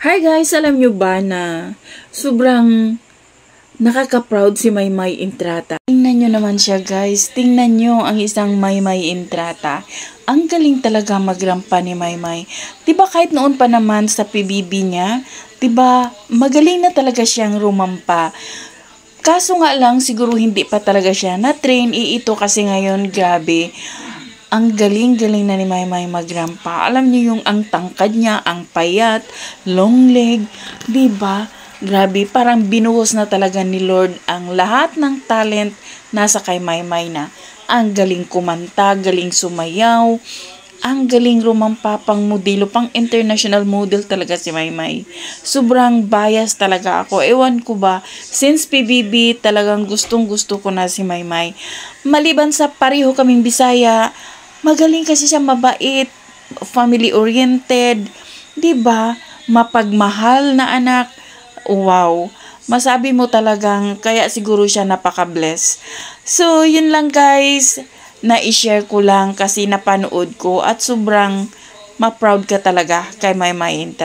Hi guys, alam nyo ba na sobrang nakaka-proud si Maymay Entrata? Tingnan nyo naman siya guys, tingnan nyo ang isang Maymay Entrata. Ang galing talaga magrampa ni Maymay. Diba kahit noon pa naman sa PBB niya, diba magaling na talaga siyang rumampa. Kaso nga lang siguro hindi pa talaga siya na-train, ito kasi ngayon grabe. Ang galing-galing na ni Maymay magrampa. Alam niyo yung ang tangkad niya, ang payat, long leg, 'di ba? Grabe, parang binuhos na talaga ni Lord ang lahat ng talent nasa kay Maymay na. Ang galing kumanta, galing sumayaw, ang galing rumampa, pang modelo, pang international model talaga si Maymay. Sobrang bias talaga ako. Ewan ko ba, since PBB talagang gustong-gusto ko na si Maymay. Maliban sa pareho kaming Bisaya, magaling kasi siya, mabait, family-oriented, 'di ba? Mapagmahal na anak. Wow. Masabi mo talagang kaya siguro siya napaka-bless. So, yun lang guys. Na-share ko lang kasi napanood ko at sobrang ma-proud ka talaga kay Maymay Entrata.